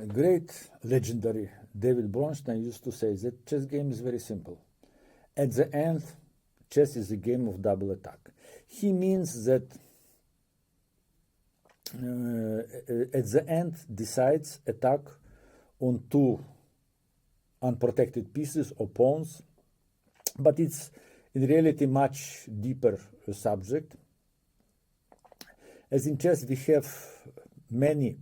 A great legendary David Bronstein used to say that chess game is very simple. At the end, chess is a game of double attack. He means that at the end decides attack on two unprotected pieces or pawns, but it's in reality much deeper subject. As in chess, we have many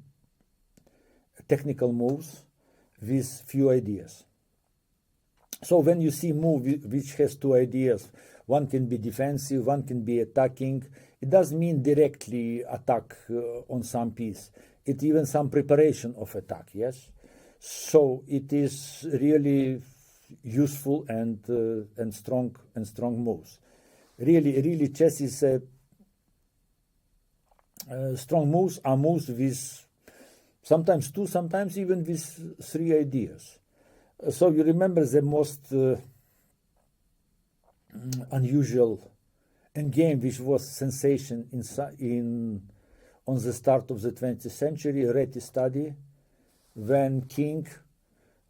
technical moves with few ideas. So when you see move which has two ideas, one can be defensive, one can be attacking, it doesn't mean directly attack on some piece. It even some preparation of attack, yes? So it is really useful and strong moves. Really chess is strong moves are moves with sometimes two, sometimes even with three ideas. So you remember the most unusual endgame, which was sensation on the start of the 20th century, a Reti study, when king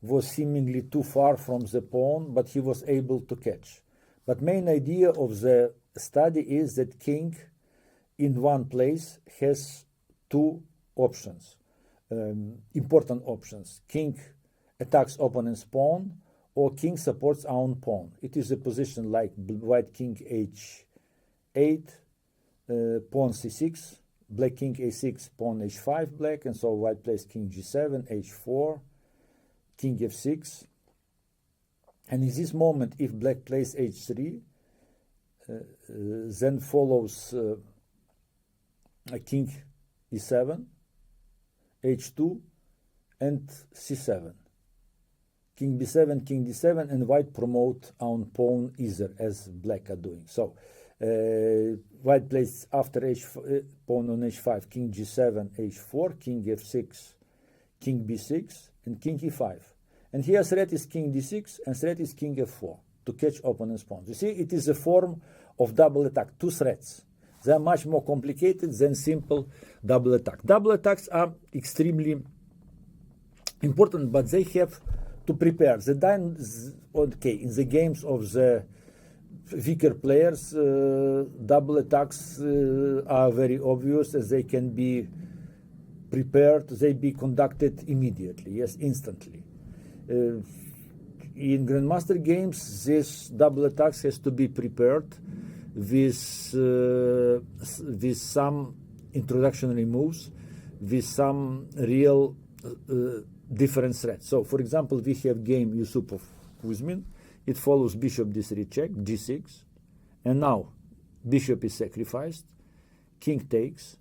was seemingly too far from the pawn, but he was able to catch. But main idea of the study is that king in one place has two options, important options. King attacks opponent's pawn, or king supports own pawn. It is a position like white king h8, pawn c6, black king a6, pawn h5 black, and so white plays king g7, h4, king f6. And in this moment, if black plays h3, then follows king e7, h2, and c7. King b7, king d7, and white promote own pawn either, as black are doing. So white plays after pawn on h5, king g7, h4, king f6, king b6, and king e5. And here threat is king d6, and threat is king f4 to catch opponent's pawns. You see, it is a form of double attack, two threats. They are much more complicated than simple double attack. Double attacks are extremely important, but they have to prepare. In the games of the weaker players, double attacks are very obvious, as they can be prepared, they be conducted immediately, yes, instantly. In Grandmaster games, this double attacks has to be prepared with some introductory moves, with some real different threats. So, for example, we have game Yusupov Kuzmin. It follows bishop d3 check, g6, and now bishop is sacrificed, king takes,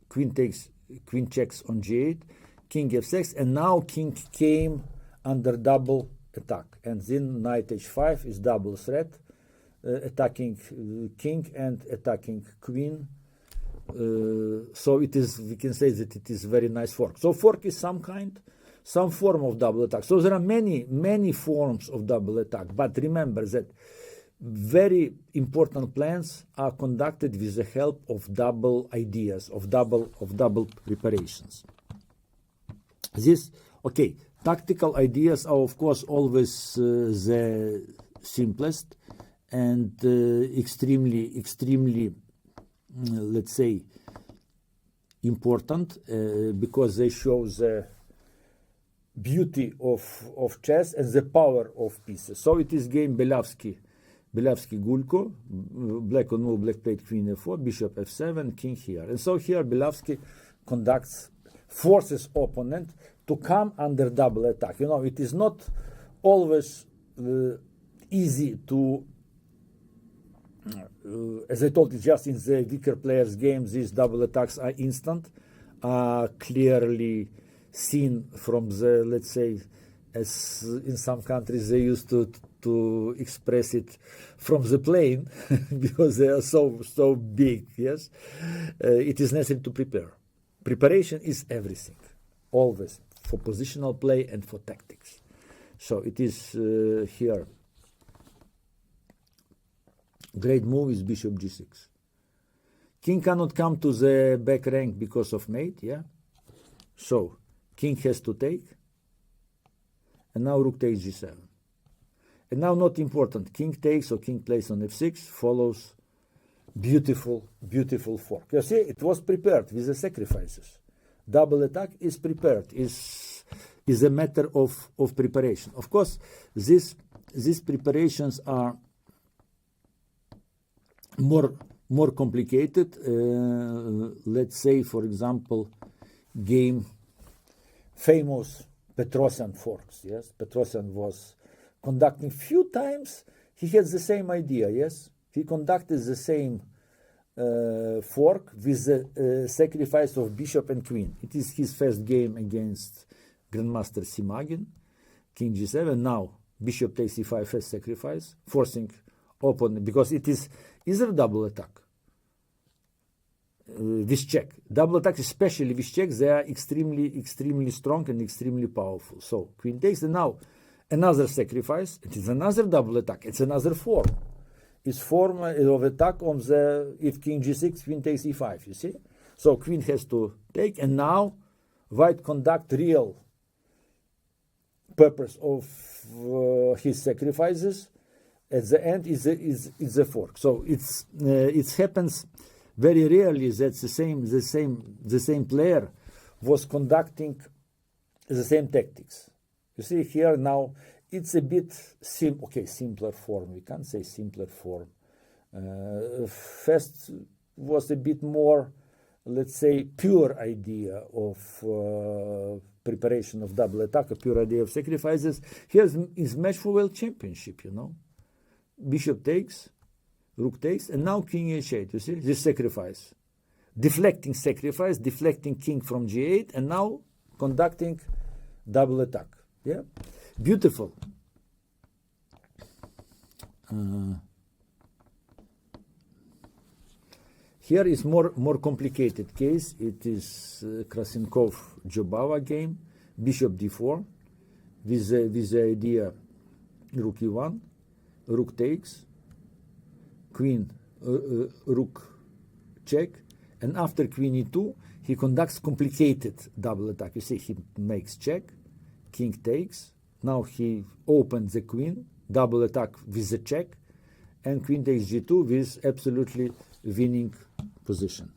queen checks on g8, king f6, and now king came under double attack, and then knight h5 is double threat, attacking king and attacking queen. So it is, we can say that it is very nice fork. So fork is some form of double attack. So there are many forms of double attack, but remember that very important plans are conducted with the help of double ideas, of double preparations. Tactical ideas are of course always the simplest and extremely let's say important because they show the beauty of chess and the power of pieces. So it is game Belavsky-Gulko, black on move, black played queen f4, bishop f7, king here. And so here Belavsky forces opponent to come under double attack. You know, it is not always easy to, as I told you, just in the weaker players' games, these double attacks are instant, are clearly seen from the, let's say, as in some countries they used to express it from the plane because they are so big, yes. It is necessary to prepare. Preparation is everything, always, for positional play and for tactics. So it is here. Great move is bishop g6. King cannot come to the back rank because of mate, yeah? So, king has to take. And now rook takes g7. And now not important, king takes or king plays on f6, follows beautiful, beautiful fork. You see, it was prepared with the sacrifices. Double attack is prepared, is a matter of preparation. Of course, these preparations are more complicated. Let's say, for example, game famous Petrosian forks. Yes, Petrosian was conducting few times. He had the same idea. Yes, he conducted the same fork with the sacrifice of bishop and queen. It is his first game against Grandmaster Simagin. King g7. Now bishop takes e5 first sacrifice, forcing opponent, because it is either double attack with check. Double attack, especially with check, they are extremely strong and extremely powerful. So queen takes, and now another sacrifice. It is another double attack. It's another form. It's form of attack on the, if king g6, queen takes e5, you see? So queen has to take, and now white conduct real purpose of his sacrifices. At the end is a fork. So it happens very rarely that the same player was conducting the same tactics. You see here now it's a bit simpler form. We can't say simpler form. First was a bit more, let's say, pure idea of preparation of double attack, a pure idea of sacrifices. Here is match for world championship, you know. Bishop takes, rook takes, and now king h8, you see, this sacrifice. Deflecting sacrifice, deflecting king from g8, and now conducting double attack. Yeah, beautiful. Here is more complicated case. It is Krasenkov-Jobava game, bishop d4, with the idea rook e1, rook takes, queen, rook check, and after queen e2, he conducts complicated double attack. You see, he makes check, king takes, now he opens the queen, double attack with the check, and queen takes g2 with absolutely winning position.